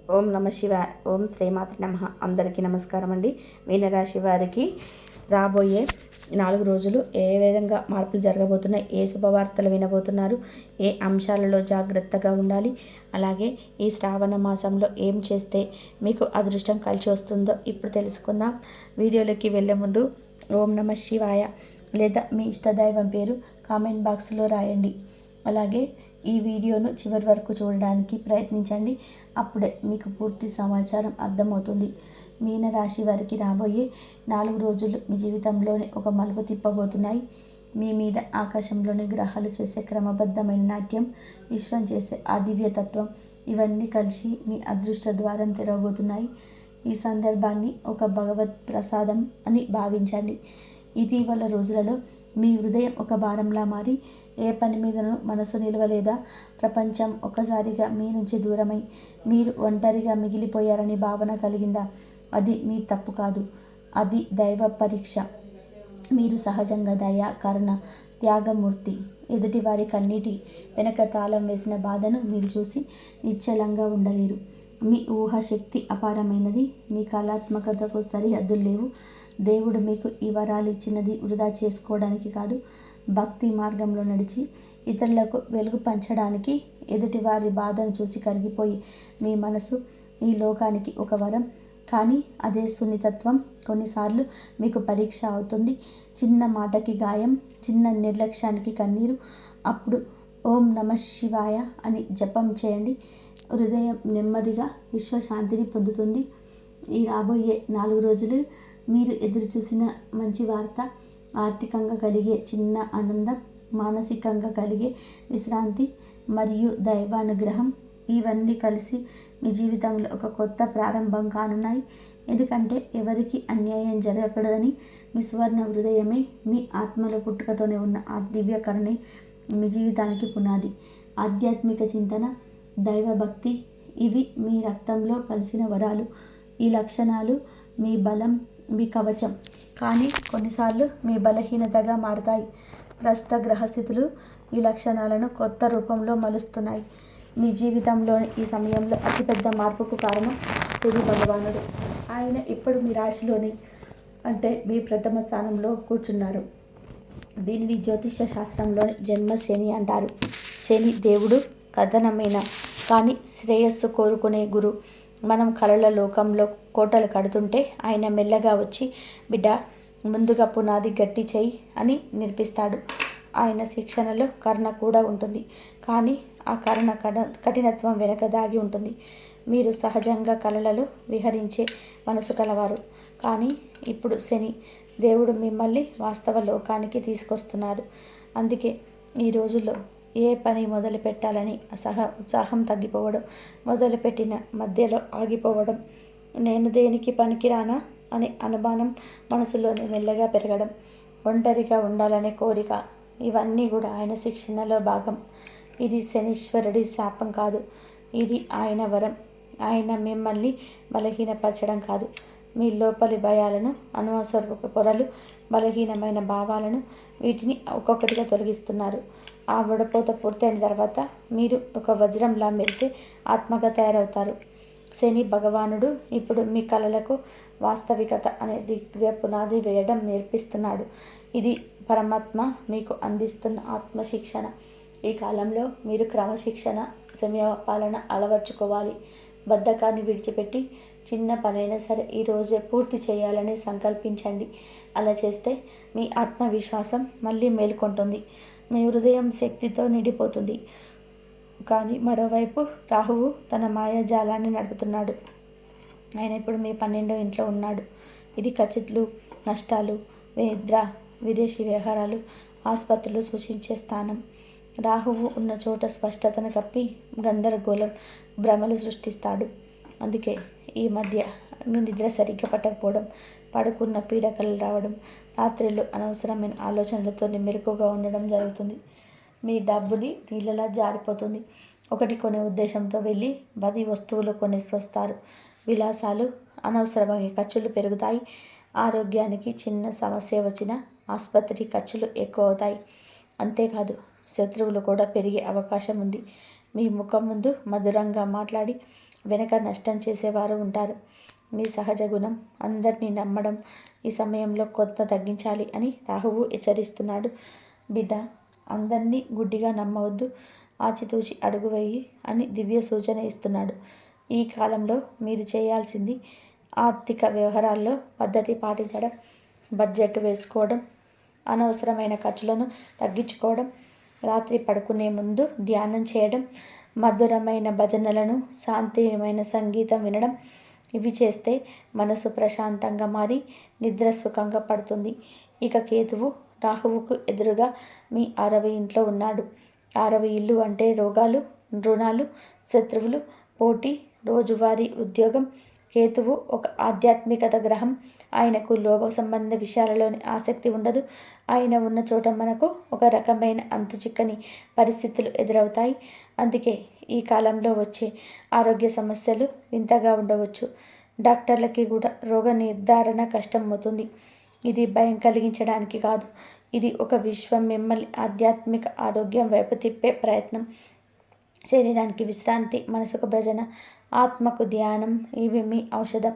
ఓం నమ శివాయ. ఓం శ్రీమాత్రే నమః. అందరికీ నమస్కారం అండి. మీనరాశి వారికి రాబోయే 4 రోజులు ఏ విధంగా మార్పులు జరగబోతున్నాయి, ఏ శుభవార్తలు వినబోతున్నారు, ఏ అంశాలలో జాగ్రత్తగా ఉండాలి, అలాగే ఈ శ్రావణ మాసంలో ఏం చేస్తే మీకు అదృష్టం కలిసి వస్తుందో ఇప్పుడు తెలుసుకుందాం. వీడియోలోకి వెళ్ళే ముందు ఓం నమ శివాయ లేదా మీ ఇష్టదైవం పేరు కామెంట్ బాక్స్లో రాయండి. అలాగే ఈ వీడియోను చివరి వరకు చూడడానికి ప్రయత్నించండి. అప్పుడే మీకు పూర్తి సమాచారం అర్థమవుతుంది. మీనరాశి వారికి రాబోయే 4 రోజులు మీ జీవితంలోనే ఒక మలుపు తిప్పబోతున్నాయి. మీ మీద ఆకాశంలోని గ్రహాలు చేసే క్రమబద్ధమైన నాట్యం, విశ్వం చేసే ఆ దివ్యతత్వం ఇవన్నీ కలిసి మీ అదృష్ట ద్వారం తెరవబోతున్నాయి. ఈ సందర్భాన్ని ఒక భగవత్ ప్రసాదం అని భావించండి. ఇటీవల రోజులలో మీ హృదయం ఒక భారంలా మారి ఏ పని మీదనూ మనసు నిలవలేదా? ప్రపంచం ఒక్కసారిగా మీ నుంచి దూరమై మీరు ఒంటరిగా మిగిలిపోయారని భావన కలిగిందా? అది మీ తప్పు కాదు, అది దైవ పరీక్ష. మీరు సహజంగా దయ, కరుణ, త్యాగమూర్తి. ఎదుటివారి కన్నీటి వెనక తాళం వేసిన బాధను మీరు చూసి నిశ్చలంగా ఉండలేరు. మీ ఊహాశక్తి అపారమైనది. మీ కళాత్మకతకు సరిహద్దులు లేవు. దేవుడు మీకు ఈ వరాలు ఇచ్చినది వృధా చేసుకోవడానికి కాదు, భక్తి మార్గంలో నడిచి ఇతరులకు వెలుగు పంచడానికి. ఎదుటివారి బాధను చూసి కరిగిపోయి మీ మనసు ఈ లోకానికి ఒక వరం. కానీ అదే సున్నితత్వం కొన్నిసార్లు మీకు పరీక్ష అవుతుంది. చిన్న మాటకి గాయం, చిన్న నిర్లక్ష్యానికి కన్నీరు. అప్పుడు ఓం నమ శివాయ అని జపం చేయండి. హృదయం నెమ్మదిగా విశ్వశాంతిని పొందుతుంది. ఈ రాబోయే 4 రోజులు మీరు ఎదురుచూసిన మంచి వార్త, ఆర్థికంగా కలిగే చిన్న ఆనందం, మానసికంగా కలిగే విశ్రాంతి మరియు దైవానుగ్రహం ఇవన్నీ కలిసి మీ జీవితంలో ఒక కొత్త ప్రారంభం కానున్నాయి. ఎందుకంటే ఎవరికి అన్యాయం జరగకూడదని మీ స్వర్ణ హృదయమే, మీ ఆత్మలో పుట్టుకతోనే ఉన్న ఆ దివ్యకరణే మీ జీవితానికి పునాది. ఆధ్యాత్మిక చింతన, దైవభక్తి ఇవి మీ రక్తంలో కలిసిన వరాలు. ఈ లక్షణాలు మీ బలం, మీ కవచం. కానీ కొన్నిసార్లు మీ బలహీనతగా మారుతాయి. ప్రస్తుత గ్రహస్థితులు ఈ లక్షణాలను కొత్త రూపంలో మలుస్తున్నాయి. మీ జీవితంలోని ఈ సమయంలో అతిపెద్ద మార్పుకు కారణం శని భగవానుడు. ఆయన ఇప్పుడు మీ రాశిలోని అంటే మీ ప్రథమ స్థానంలో కూర్చున్నారు. దీనిని జ్యోతిష శాస్త్రంలోని జన్మ శని అంటారు. శని దేవుడు కథనమైన కానీ శ్రేయస్సు కోరుకునే గురు. మనం కలల లోకంలో కోటలు కడుతుంటే ఆయన మెల్లగా వచ్చి బిడ్డ ముందుగా పునాది గట్టి చేయి అని నేర్పిస్తాడు. ఆయన శిక్షణలో కరుణ కూడా ఉంటుంది. కానీ ఆ కరుణ కఠినత్వం వెనక దాగి ఉంటుంది. మీరు సహజంగా కలలలో విహరించే మనసు కలవారు. కానీ ఇప్పుడు శని దేవుడు మిమ్మల్ని వాస్తవ లోకానికి తీసుకొస్తున్నాడు. అందుకే ఈ రోజుల్లో ఏ పని మొదలు పెట్టాలని ఉత్సాహం తగ్గిపోవడం, మొదలుపెట్టిన మధ్యలో ఆగిపోవడం, నేను దేనికి పనికిరానా అనే అనుమానం మనసులోని మెల్లగా పెరగడం, ఒంటరిగా ఉండాలనే కోరిక ఇవన్నీ కూడా ఆయన శిక్షణలో భాగం. ఇది శనీశ్వరుడి శాపం కాదు, ఇది ఆయన వరం. ఆయన మిమ్మల్ని బలహీనపరచడం కాదు, మీ లోపలి భయాలను, అనవసరపు పొరలు, బలహీనమైన భావాలను వీటిని ఒక్కొక్కటిగా తొలగిస్తున్నారు. ఆ వడపోత పూర్తయిన తర్వాత మీరు ఒక వజ్రంలా మెరిసే ఆత్మగా తయారవుతారు. శని భగవానుడు ఇప్పుడు మీ కళలకు వాస్తవికత అనే దివ్య పునాది వేయడం నేర్పిస్తున్నాడు. ఇది పరమాత్మ మీకు అందిస్తున్న ఆత్మశిక్షణ. ఈ కాలంలో మీరు క్రమశిక్షణ, సమయపాలన అలవర్చుకోవాలి. బద్ధకాన్ని విడిచిపెట్టి చిన్న పనైనా సరే ఈరోజే పూర్తి చేయాలని సంకల్పించండి. అలా చేస్తే మీ ఆత్మవిశ్వాసం మళ్ళీ మేల్కొంటుంది. మీ హృదయం శక్తితో నిండిపోతుంది. కానీ మరోవైపు రాహువు తన మాయాజాలాన్ని నడుపుతున్నాడు. ఆయన ఇప్పుడు మీ 12వ ఇంట్లో ఉన్నాడు. ఇది ఖర్చులు, నష్టాలు, నిద్ర, విదేశీ వ్యవహారాలు, ఆసుపత్రులు సూచించే స్థానం. రాహువు ఉన్న చోట స్పష్టతను కప్పి గందరగోళం, భ్రమలు సృష్టిస్తాడు. అందుకే ఈ మధ్య మీ నిద్ర సరిగ్గా పట్టకపోవడం, పడుకున్న పీడకలు రావడం, రాత్రిళ్ళు అనవసరమైన ఆలోచనలతో మెలకుగా ఉండడం జరుగుతుంది. మీ డబ్బుని నీళ్ళలా జారిపోతుంది. ఒకటి కొనే ఉద్దేశంతో వెళ్ళి 10 వస్తువులు కొనేసి వస్తారు. విలాసాలు, అనవసరమైన ఖర్చులు పెరుగుతాయి. ఆరోగ్యానికి చిన్న సమస్య వచ్చినా ఆసుపత్రి ఖర్చులు ఎక్కువ అవుతాయి. అంతేకాదు శత్రువులు కూడా పెరిగే అవకాశం ఉంది. మీ ముఖం ముందు మధురంగా మాట్లాడి వెనక నష్టం చేసేవారు ఉంటారు. మీ సహజ గుణం అందరినీ నమ్మడం. ఈ సమయంలో కొంత తగ్గించాలి అని రాహువు హెచ్చరిస్తున్నాడు. బిడ్డ, అందరినీ గుడ్డిగా నమ్మవద్దు, ఆచితూచి అడుగు వేయి అని దివ్య సూచన ఇస్తున్నాడు. ఈ కాలంలో మీరు చేయాల్సింది ఆర్థిక వ్యవహారాల్లో పద్ధతి పాటించడం, బడ్జెట్ వేసుకోవడం, అనవసరమైన ఖర్చులను తగ్గించుకోవడం, రాత్రి పడుకునే ముందు ధ్యానం చేయడం, మధురమైన భజనలను, శాంతిమైన సంగీతం వినడం. ఇవి చేస్తే మనసు ప్రశాంతంగా మారి నిద్ర సుఖంగా పడుతుంది. ఇక కేతువు రాహువుకు ఎదురుగా మీ 6వ ఇంట్లో ఉన్నాడు. 6వ ఇల్లు అంటే రోగాలు, రుణాలు, శత్రువులు, పోటీ, రోజువారీ ఉద్యోగం. కేతువు ఒక ఆధ్యాత్మికత గ్రహం. ఆయనకు లోక సంబంధ విషయాలలోని ఆసక్తి ఉండదు. ఆయన ఉన్న చోట మనకు ఒక రకమైన అంతుచిక్కని పరిస్థితులు ఎదురవుతాయి. అందుకే ఈ కాలంలో వచ్చే ఆరోగ్య సమస్యలు వింతగా ఉండవచ్చు. డాక్టర్లకి కూడా రోగ నిర్ధారణ కష్టం అవుతుంది. ఇది భయం కలిగించడానికి కాదు. ఇది ఒక విశ్వం మిమ్మల్ని ఆధ్యాత్మిక ఆరోగ్యం వైపు తిప్పే ప్రయత్నం. శరీరానికి విశ్రాంతి, మనసుకు భజన, ఆత్మకు ధ్యానం, ఇవి మీ ఔషధం.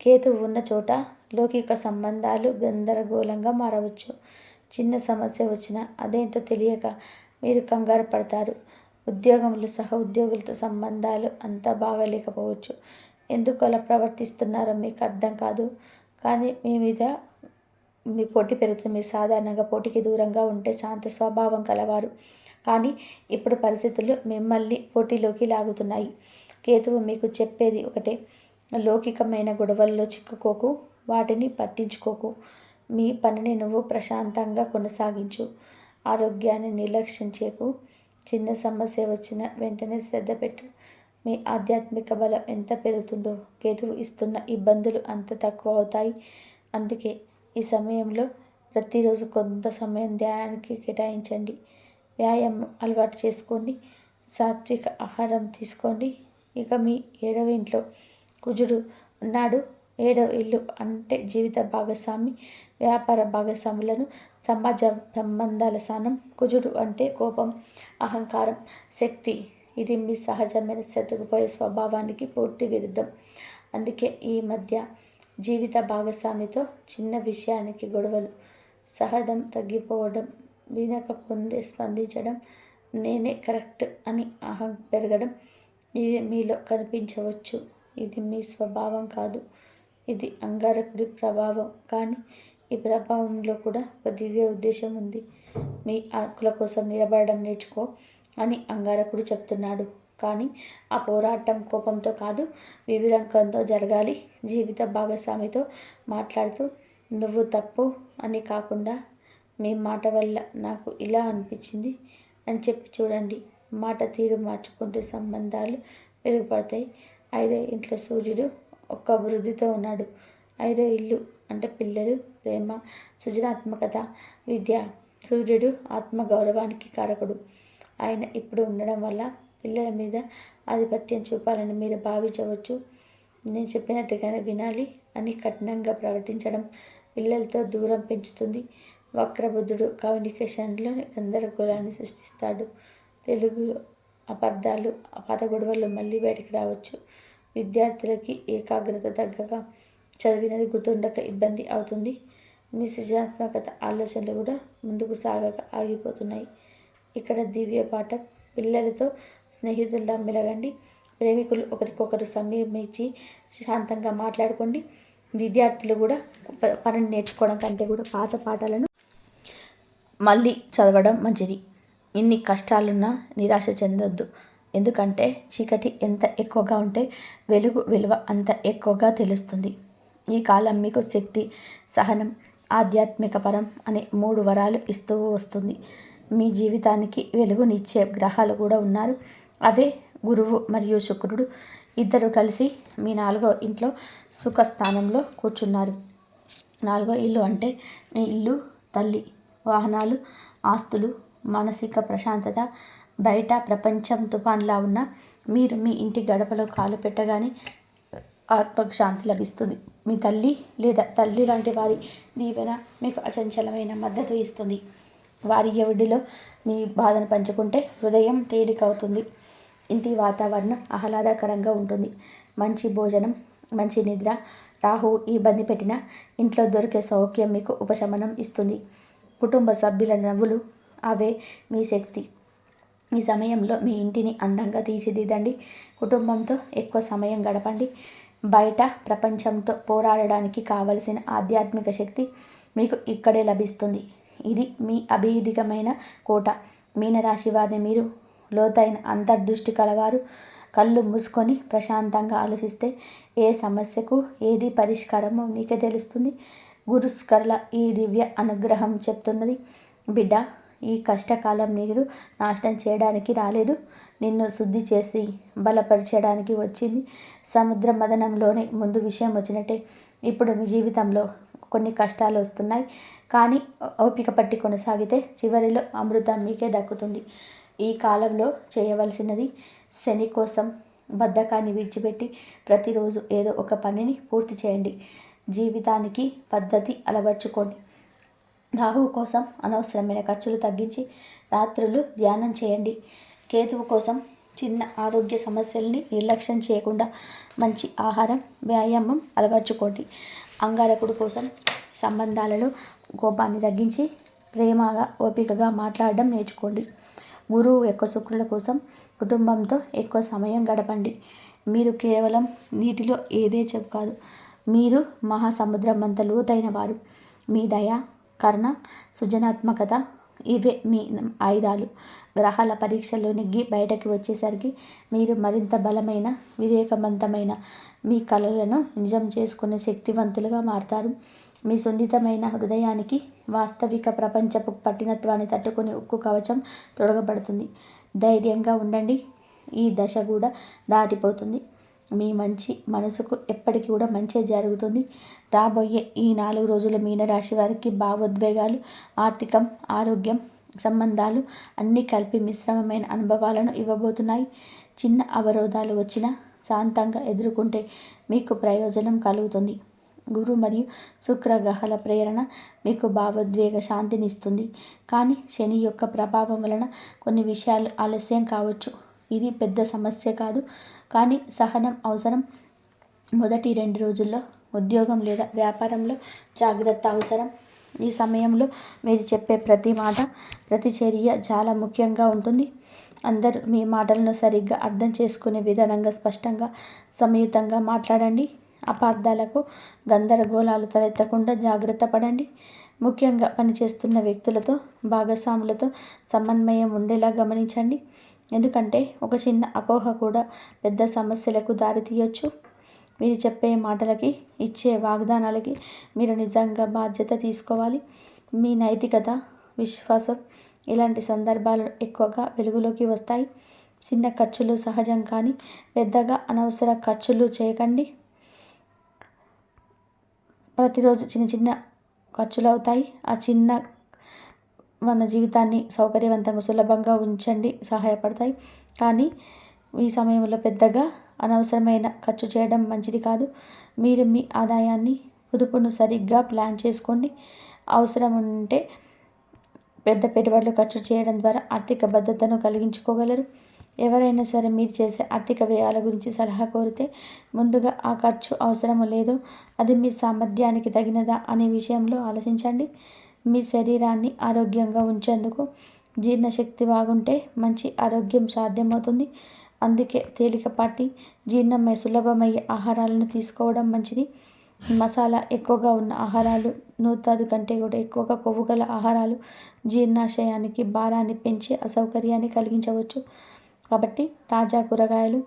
కేతువు ఉన్న చోట లౌకిక సంబంధాలు గందరగోళంగా మారవచ్చు. చిన్న సమస్య వచ్చినా అదేంటో తెలియక మీరు కంగారు పడతారు. ఉద్యోగంలో సహ ఉద్యోగులతో సంబంధాలు అంతా బాగలేకపోవచ్చు. ఎందుకు అలా ప్రవర్తిస్తున్నారో మీకు అర్థం కాదు. కానీ మీ పోటీ పెరుగుతుంది. మీరు సాధారణంగా పోటీకి దూరంగా ఉంటే శాంత స్వభావం కలవారు. కానీ ఇప్పుడు పరిస్థితులు మిమ్మల్ని పోటీలోకి లాగుతున్నాయి. కేతువు మీకు చెప్పేది ఒకటే, లౌకికమైన గొడవల్లో చిక్కుకోకు, వాటిని పట్టించుకోకు. మీ పనిని నువ్వు ప్రశాంతంగా కొనసాగించు. ఆరోగ్యాన్ని నిర్లక్ష్యం చేయకు. చిన్న సమస్య వచ్చిన వెంటనే శ్రద్ధ పెట్టు. మీ ఆధ్యాత్మిక బలం ఎంత పెరుగుతుందో కేతువు ఇస్తున్న ఇబ్బందులు అంత తక్కువ అవుతాయి. అందుకే ఈ సమయంలో ప్రతిరోజు కొంత సమయం ధ్యానానికి కేటాయించండి. వ్యాయామం అలవాటు చేసుకోండి. సాత్విక ఆహారం తీసుకోండి. ఇక మీ 7వ ఇంట్లో కుజుడు ఉన్నాడు. 7వ ఇల్లు అంటే జీవిత భాగస్వామి, వ్యాపార భాగస్వాములను, సమాజ సంబంధాల స్థానం. కుజుడు అంటే కోపం, అహంకారం, శక్తి. ఇది మీ సహజమైన సర్దుకుపోయే స్వభావానికి పూర్తి విరుద్ధం. అందుకే ఈ మధ్య జీవిత భాగస్వామితో చిన్న విషయానికి గొడవలు, సహనం తగ్గిపోవడం, వినక ముందే స్పందించడం, నేనే కరెక్ట్ అని అహం పెరగడం, ఇవి మీలో కనిపించవచ్చు. ఇది మీ స్వభావం కాదు. ఇది అంగారకుడి ప్రభావం. కానీ ఈ ప్రభావంలో కూడా ఒక దివ్య ఉద్దేశం ఉంది. మీ హక్కుల కోసం నిలబడడం నేర్చుకో అని అంగారకుడు చెప్తున్నాడు. కానీ ఆ పోరాటం కోపంతో కాదు, వివేకంతో జరగాలి. జీవిత భాగస్వామితో మాట్లాడుతూ నువ్వు తప్పు అని కాకుండా, మీ మాట వల్ల నాకు ఇలా అనిపించింది అని చెప్పి చూడండి. మాట తీరు మార్చుకుంటే సంబంధాలు మెరుగుపడతాయి. 5వ ఇంట్లో సూర్యుడు ఒక్క అభివృద్ధితో ఉన్నాడు. 5వ ఇల్లు అంటే పిల్లలు, ప్రేమ, సృజనాత్మకత, విద్య. సూర్యుడు ఆత్మగౌరవానికి కారకుడు. ఆయన ఇప్పుడు ఉండడం వల్ల పిల్లల మీద ఆధిపత్యం చూపాలని మీరు భావించవచ్చు. నేను చెప్పినట్టుగానే వినాలి అని కఠినంగా ప్రవర్తించడం పిల్లలతో దూరం పెంచుతుంది. వక్రబుద్ధుడు కమ్యూనికేషన్లో గందరగోళాన్ని సృష్టిస్తాడు. తెలుగులో అపార్థాలు, పాత గొడవలు మళ్ళీ బయటికి రావచ్చు. విద్యార్థులకి ఏకాగ్రత తగ్గగా, చదివినది గుర్తుండక ఇబ్బంది అవుతుంది. మీ సృజనాత్మకత ఆలోచనలు కూడా ముందుకు సాగక ఆగిపోతున్నాయి. ఇక్కడ దివ్య పాఠం, పిల్లలతో స్నేహితుల్లా మెలగండి. ప్రేమికులు ఒకరికొకరు సమయం ఇచ్చి శాంతంగా మాట్లాడుకోండి. విద్యార్థులు కూడా పనిని నేర్చుకోవడం కంటే కూడా పాత పాఠాలను మళ్ళీ చదవడం మంచిది. ఇన్ని కష్టాలున్నా నిరాశ చెందొద్దు. ఎందుకంటే చీకటి ఎంత ఎక్కువగా ఉంటే వెలుగు విలువ అంత ఎక్కువగా తెలుస్తుంది. ఈ కాలం మీకు శక్తి, సహనం, ఆధ్యాత్మిక పరం అనే 3 వరాలు ఇస్తూ వస్తుంది. మీ జీవితానికి వెలుగునిచ్చే గ్రహాలు కూడా ఉన్నారు. అవే గురువు మరియు శుక్రుడు. ఇద్దరు కలిసి మీ 4వ ఇంట్లో సుఖస్థానంలో కూర్చున్నారు. 4వ ఇల్లు అంటే మీ ఇల్లు, తల్లి, వాహనాలు, ఆస్తులు, మానసిక ప్రశాంతత. బయట ప్రపంచం తుఫాన్లా ఉన్న మీరు మీ ఇంటి గడపలో కాలు పెట్టగానే ఆత్మకు శాంతి లభిస్తుంది. మీ తల్లి లేదా తల్లి లాంటి వారి దీవెన మీకు అచంచలమైన మద్దతు ఇస్తుంది. వారి ఎవడిలో మీ బాధను పంచుకుంటే హృదయం తేలికవుతుంది. ఇంటి వాతావరణం ఆహ్లాదకరంగా ఉంటుంది. మంచి భోజనం, మంచి నిద్ర, రాహువు ఇబ్బంది పెట్టిన ఇంట్లో దొరికే సౌఖ్యం మీకు ఉపశమనం ఇస్తుంది. కుటుంబ సభ్యుల నవ్వులు అవే మీ శక్తి. ఈ సమయంలో మీ ఇంటిని అందంగా తీర్చిదిద్దండి. కుటుంబంతో ఎక్కువ సమయం గడపండి. బయట ప్రపంచంతో పోరాడడానికి కావలసిన ఆధ్యాత్మిక శక్తి మీకు ఇక్కడే లభిస్తుంది. ఇది మీ అభీదికమైన కోట. మీనరాశి వారిని మీరు లోతైన అంతర్దృష్టి కలవారు. కళ్ళు మూసుకొని ప్రశాంతంగా ఆలోచిస్తే ఏ సమస్యకు ఏది పరిష్కారమో మీకే తెలుస్తుంది. గురుస్కరుల ఈ దివ్య అనుగ్రహం చెప్తున్నది, బిడ్డ, ఈ కష్టకాలం నీరు నాశనం చేయడానికి రాలేదు, నిన్ను శుద్ధి చేసి బలపరచడానికి వచ్చింది. సముద్ర మదనంలోనే ముందు విషయం వచ్చినట్టే ఇప్పుడు మీ జీవితంలో కొన్ని కష్టాలు వస్తున్నాయి. కానీ ఓపిక పట్టి కొనసాగితే చివరిలో అమృతం మీకే దక్కుతుంది. ఈ కాలంలో చేయవలసినది శని కోసం బద్ధకాన్ని విడిచిపెట్టి ప్రతిరోజు ఏదో ఒక పనిని పూర్తి చేయండి. జీవితానికి పద్ధతి అలవర్చుకోండి. రాహువు కోసం అనవసరమైన ఖర్చులు తగ్గించి రాత్రులు ధ్యానం చేయండి. కేతువు కోసం చిన్న ఆరోగ్య సమస్యల్ని నిర్లక్ష్యం చేయకుండా మంచి ఆహారం, వ్యాయామం అలవర్చుకోండి. అంగారకుడు కోసం సంబంధాలలో కోపాన్ని తగ్గించి ప్రేమగా ఓపికగా మాట్లాడడం నేర్చుకోండి. గురువు యొక్క శుక్రుల కోసం కుటుంబంతో ఎక్కువ సమయం గడపండి. మీరు కేవలం నీటిలో ఏదే చెప్పు కాదు, మీరు మహాసముద్రం అంత లోతైన వారు. మీ దయ, కరుణ, సృజనాత్మకత ఇవే మీ ఆయుధాలు. గ్రహాల పరీక్షలో నెగ్గి బయటకు వచ్చేసరికి మీరు మరింత బలమైన, వివేకవంతమైన, మీ కలలను నిజం చేసుకునే శక్తివంతులుగా మారతారు. మీ సున్నితమైన హృదయానికి వాస్తవిక ప్రపంచపు కఠినత్వాన్ని తట్టుకునే ఉక్కు కవచం తొడగబడుతుంది. ధైర్యంగా ఉండండి. ఈ దశ కూడా దాటిపోతుంది. మీ మంచి మనసుకు ఎప్పటికీ కూడా మంచి జరుగుతుంది. రాబోయే ఈ 4 రోజుల మీనరాశి వారికి భావోద్వేగాలు, ఆర్థికం, ఆరోగ్యం, సంబంధాలు అన్నీ కలిపి మిశ్రమమైన అనుభవాలను ఇవ్వబోతున్నాయి. చిన్న అవరోధాలు వచ్చినా శాంతంగా ఎదుర్కొంటే మీకు ప్రయోజనం కలుగుతుంది. గురు మరియు శుక్ర గ్రహాల ప్రేరణ మీకు భావోద్వేగ శాంతినిస్తుంది. కానీ శని యొక్క ప్రభావం వలన కొన్ని విషయాలు ఆలస్యం కావచ్చు. ఇది పెద్ద సమస్య కాదు, కానీ సహనం అవసరం. మొదటి 2 రోజుల్లో ఉద్యోగం లేదా వ్యాపారంలో జాగ్రత్త అవసరం. ఈ సమయంలో మీరు చెప్పే ప్రతి మాట, ప్రతి చర్య చాలా ముఖ్యంగా ఉంటుంది. అందరూ మీ మాటలను సరిగ్గా అర్థం చేసుకునే విధానంగా స్పష్టంగా, సంయుతంగా మాట్లాడండి. అపార్థాలకు, గందరగోళాలు తలెత్తకుండా జాగ్రత్త పడండి. ముఖ్యంగా పనిచేస్తున్న వ్యక్తులతో, భాగస్వాములతో సమన్వయం ఉండేలా గమనించండి. ఎందుకంటే ఒక చిన్న అపోహ కూడా పెద్ద సమస్యలకు దారితీయొచ్చు. మీరు చెప్పే మాటలకి, ఇచ్చే వాగ్దానాలకి మీరు నిజంగా బాధ్యత తీసుకోవాలి. మీ నైతికత, విశ్వాసం ఇలాంటి సందర్భాలు ఎక్కువగా వెలుగులోకి వస్తాయి. చిన్న ఖర్చులు సహజం, కానీ పెద్దగా అనవసర ఖర్చులు చేయకండి. ప్రతిరోజు చిన్న చిన్న ఖర్చులు అవుతాయి. ఆ చిన్న మన జీవితాన్ని సౌకర్యవంతంగా, సులభంగా ఉంచండి, సహాయపడతాయి. కానీ ఈ సమయంలో పెద్దగా అనవసరమైన ఖర్చు చేయడం మంచిది కాదు. మీరు మీ ఆదాయాన్ని, పొదుపును సరిగ్గా ప్లాన్ చేసుకోండి. అవసరం ఉంటే పెద్ద పెట్టుబడులు ఖర్చు చేయడం ద్వారా ఆర్థిక భద్రతను కలిగించుకోగలరు. ఎవరైనా సరే మీరు చేసే ఆర్థిక వ్యయాల గురించి సలహా కోరితే ముందుగా ఆ ఖర్చు అవసరమో లేదో, అది మీ సామర్థ్యానికి తగినదా అనే విషయంలో ఆలోచించండి. మీ శరీరాన్ని ఆరోగ్యంగా ఉంచేందుకు జీర్ణశక్తి బాగుంటే మంచి ఆరోగ్యం సాధ్యమవుతుంది. అందుకే తేలికపాటి, జీర్ణమయ్యే, సులభమయ్యే ఆహారాలను తీసుకోవడం మంచిది. మసాలా ఎక్కువగా ఉన్న ఆహారాలు, మోతాదు కంటే కూడా ఎక్కువగా కొవ్వు గల ఆహారాలు జీర్ణాశయానికి భారాన్ని పెంచి అసౌకర్యాన్ని కలిగించవచ్చు. కాబట్టి తాజా కూరగాయలు,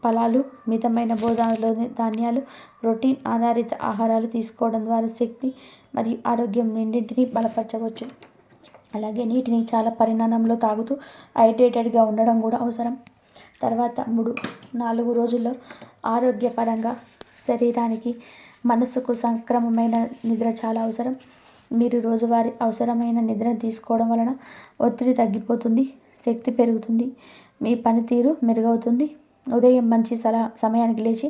ఫలాలు, మితమైన భోజనాల్లోని ధాన్యాలు, ప్రోటీన్ ఆధారిత ఆహారాలు తీసుకోవడం ద్వారా శక్తి మరియు ఆరోగ్యం రెండింటినీ బలపరచవచ్చు. అలాగే నీటిని చాలా పరిమాణంలో తాగుతూ హైడ్రేటెడ్గా ఉండడం కూడా అవసరం. తర్వాత 3-4 రోజుల్లో ఆరోగ్యపరంగా శరీరానికి, మనసుకు సక్రమమైన నిద్ర చాలా అవసరం. మీరు రోజువారీ అవసరమైన నిద్రను తీసుకోవడం వలన ఒత్తిడి తగ్గిపోతుంది, శక్తి పెరుగుతుంది, మీ పనితీరు మెరుగవుతుంది. ఉదయం మంచి సమయానికి లేచి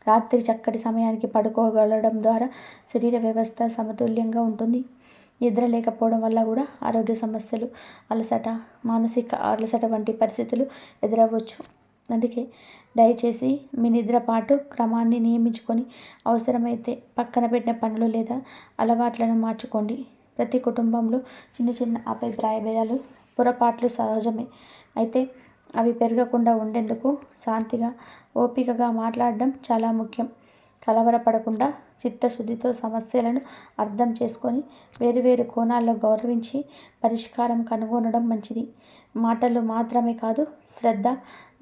రాత్రి చక్కటి సమయానికి పడుకోగలడం ద్వారా శరీర వ్యవస్థ సమతుల్యంగా ఉంటుంది. నిద్ర లేకపోవడం వల్ల కూడా ఆరోగ్య సమస్యలు, అలసట, మానసిక అలసట వంటి పరిస్థితులు ఎదురవ్వచ్చు. అందుకే దయచేసి మీ నిద్రపాటు క్రమాన్ని నియమించుకొని అవసరమైతే పక్కన పెట్టిన పనులు లేదా అలవాట్లను మార్చుకోండి. ప్రతి కుటుంబంలో చిన్న చిన్న అభిప్రాయ భేదాలు, పొరపాట్లు సహజమే. అయితే అవి పెరగకుండా ఉండేందుకు శాంతిగా, ఓపికగా మాట్లాడడం చాలా ముఖ్యం. కలవరపడకుండా చిత్తశుద్ధితో సమస్యలను అర్థం చేసుకొని వేరువేరు కోణాల్లో గౌరవించి పరిష్కారం కనుగొనడం మంచిది. మాటలు మాత్రమే కాదు, శ్రద్ధ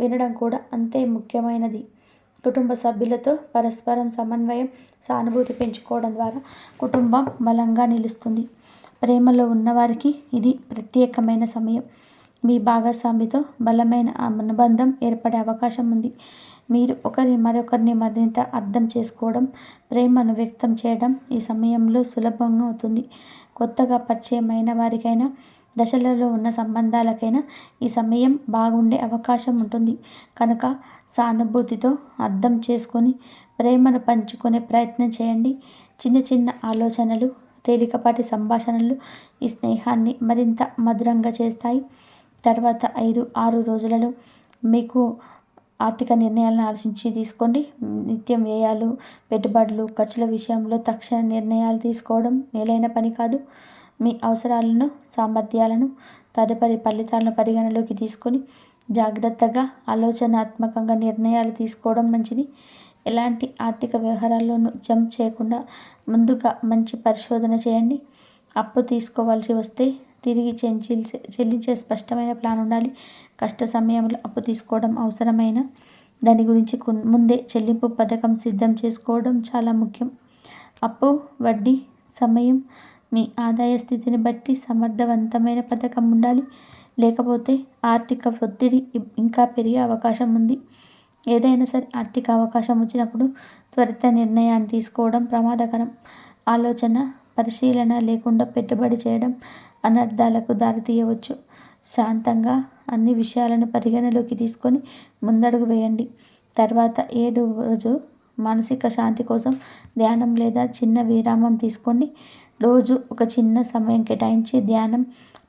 వినడం కూడా అంతే ముఖ్యమైనది. కుటుంబ సభ్యులతో పరస్పరం సమన్వయం, సానుభూతి పెంచుకోవడం ద్వారా కుటుంబం బలంగా నిలుస్తుంది. ప్రేమలో ఉన్నవారికి ఇది ప్రత్యేకమైన సమయం. మీ భాగస్వామితో బలమైన అనుబంధం ఏర్పడే అవకాశం ఉంది. మీరు మరొకరిని మరింత అర్థం చేసుకోవడం, ప్రేమను వ్యక్తం చేయడం ఈ సమయంలో సులభంగా అవుతుంది. కొత్తగా పరిచయమైన వారికైనా, దశలలో ఉన్న సంబంధాలకైనా ఈ సమయం బాగుండే అవకాశం ఉంటుంది. కనుక సానుభూతితో అర్థం చేసుకొని ప్రేమను పంచుకునే ప్రయత్నం చేయండి. చిన్న చిన్న ఆలోచనలు, తేలికపాటి సంభాషణలు ఈ స్నేహాన్ని మరింత మధురంగా చేస్తాయి. తర్వాత 5-6 రోజులలో మీకు ఆర్థిక నిర్ణయాలను ఆలోచించి తీసుకోండి. నిత్యం వ్యయాలు, పెట్టుబడులు, ఖర్చుల విషయంలో తక్షణ నిర్ణయాలు తీసుకోవడం మేలైన పని కాదు. మీ అవసరాలను, సామర్థ్యాలను, తదుపరి ఫలితాలను పరిగణలోకి తీసుకొని జాగ్రత్తగా, ఆలోచనాత్మకంగా నిర్ణయాలు తీసుకోవడం మంచిది. ఎలాంటి ఆర్థిక వ్యవహారాల్లోనూ జంప్ చేయకుండా ముందుగా మంచి పరిశోధన చేయండి. అప్పు తీసుకోవాల్సి వస్తే తిరిగి చెల్లించే స్పష్టమైన ప్లాన్ ఉండాలి. కష్ట సమయంలో అప్పు తీసుకోవడం అవసరమైన దాని గురించి ముందే చెల్లింపు పథకం సిద్ధం చేసుకోవడం చాలా ముఖ్యం. అప్పు, వడ్డీ, సమయం, మీ ఆదాయ స్థితిని బట్టి సమర్థవంతమైన పథకం ఉండాలి. లేకపోతే ఆర్థిక ఒత్తిడి ఇంకా పెరిగే అవకాశం ఉంది. ఏదైనా సరే ఆర్థిక అవకాశం వచ్చినప్పుడు త్వరిత నిర్ణయాన్ని తీసుకోవడం ప్రమాదకరం. ఆలోచన, పరిశీలన లేకుండా పెట్టుబడి చేయడం అనర్థాలకు దారితీయవచ్చు. శాంతంగా అన్ని విషయాలను పరిగణలోకి తీసుకొని ముందడుగు వేయండి. తర్వాత 7వ రోజు మానసిక శాంతి కోసం ధ్యానం లేదా చిన్న విరామం తీసుకోండి. రోజు ఒక చిన్న సమయం కేటాయించి ధ్యానం,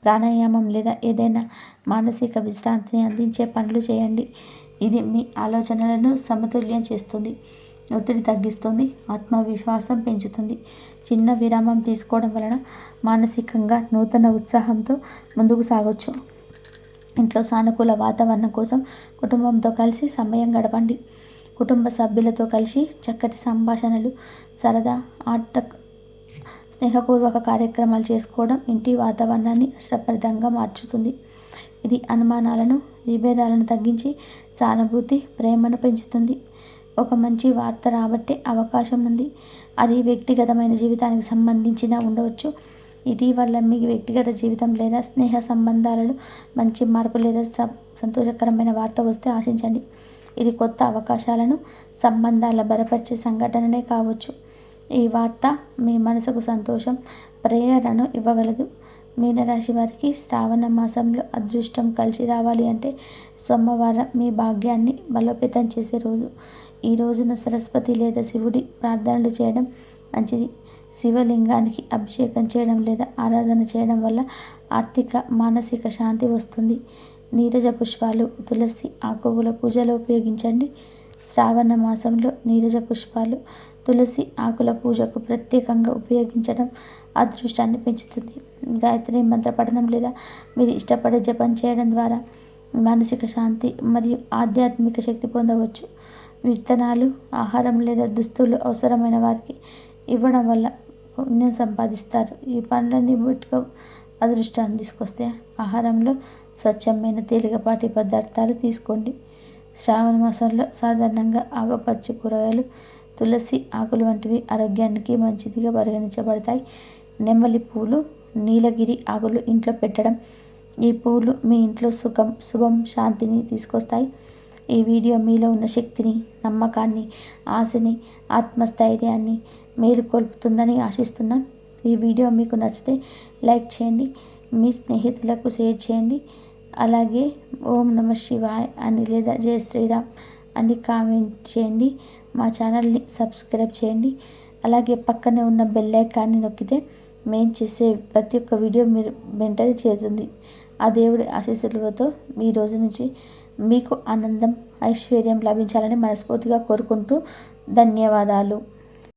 ప్రాణాయామం లేదా ఏదైనా మానసిక విశ్రాంతిని అందించే పనులు చేయండి. ఇది మీ ఆలోచనలను సమతుల్యం చేస్తుంది, ఒత్తిడి తగ్గిస్తుంది, ఆత్మవిశ్వాసం పెంచుతుంది. చిన్న విరామం తీసుకోవడం వలన మానసికంగా నూతన ఉత్సాహంతో ముందుకు సాగొచ్చు. ఇంట్లో సానుకూల వాతావరణం కోసం కుటుంబంతో కలిసి సమయం గడపండి. కుటుంబ సభ్యులతో కలిసి చక్కటి సంభాషణలు, సరదా, స్నేహపూర్వక కార్యక్రమాలు చేసుకోవడం ఇంటి వాతావరణాన్ని అశ్రద్ధంగా మార్చుతుంది. ఇది అనుమానాలను, విభేదాలను తగ్గించి సానుభూతి, ప్రేమను పెంచుతుంది. ఒక మంచి వార్త రాబట్టే అవకాశం ఉంది. అది వ్యక్తిగతమైన జీవితానికి సంబంధించిన ఉండవచ్చు. ఇటీవల మీ వ్యక్తిగత జీవితం లేదా స్నేహ సంబంధాలలో మంచి మార్పు లేదా సంతోషకరమైన వార్త వస్తే ఆశించండి. ఇది కొత్త అవకాశాలను, సంబంధాల బలపరిచే సంఘటననే కావచ్చు. ఈ వార్త మీ మనసుకు సంతోషం, ప్రేరణను ఇవ్వగలదు. మీనరాశి వారికి శ్రావణ మాసంలో అదృష్టం కలిసి రావాలి అంటే సోమవారం మీ భాగ్యాన్ని బలోపేతం చేసే రోజు. ఈ రోజున సరస్వతి లేదా శివుడి ప్రార్థనలు చేయడం మంచిది. శివలింగానికి అభిషేకం చేయడం లేదా ఆరాధన చేయడం వల్ల ఆర్థిక, మానసిక శాంతి వస్తుంది. నీరజ పుష్పాలు, తులసి ఆకుల పూజలో ఉపయోగించండి. శ్రావణ మాసంలో నీరజ పుష్పాలు, తులసి ఆకుల పూజకు ప్రత్యేకంగా ఉపయోగించడం అదృష్టాన్ని పెంచుతుంది. గాయత్రి మంత్ర పఠనం లేదా మీరు ఇష్టపడే జపం చేయడం ద్వారా మానసిక శాంతి మరియు ఆధ్యాత్మిక శక్తి పొందవచ్చు. విత్తనాలు, ఆహారం లేదా దుస్తులు అవసరమైన వారికి ఇవ్వడం వల్ల పుణ్యం సంపాదిస్తారు. ఈ పండ్లన్నీ బుట్టుకు అదృష్టాన్ని తీసుకొస్తే ఆహారంలో స్వచ్ఛమైన తేలికపాటి పదార్థాలు తీసుకోండి. శ్రావణ మాసంలో సాధారణంగా ఆకుపచ్చ కూరగాయలు, తులసి ఆకులు వంటివి ఆరోగ్యానికి మంచిదిగా పరిగణించబడతాయి. నెమలి పూలు, నీలగిరి ఆకులు ఇంట్లో పెట్టడం. ఈ పూలు మీ ఇంట్లో శుభం, శాంతిని తీసుకొస్తాయి. ఈ వీడియో మీలో ఉన్న శక్తిని, నమ్మకాన్ని, ఆశని, ఆత్మస్థైర్యాన్ని మేలుకొల్పుతుందని ఆశిస్తున్నాను. ఈ వీడియో మీకు నచ్చితే లైక్ చేయండి, మీ స్నేహితులకు షేర్ చేయండి. అలాగే ఓం నమ శివాయ్ అని లేదా జై శ్రీరామ్ అని కామెంట్ చేయండి. మా ఛానల్ని సబ్స్క్రైబ్ చేయండి. అలాగే పక్కనే ఉన్న బెల్ ఐకాన్ని నొక్కితే మేము చేసే ప్రతి ఒక్క వీడియో మీరు వెంటనే చేరుతుంది. ఆ దేవుడి ఆశీస్సులతో ఈ రోజు నుంచి మీకు ఆనందం, ఐశ్వర్యం లభించాలని మనస్ఫూర్తిగా కోరుకుంటూ ధన్యవాదాలు.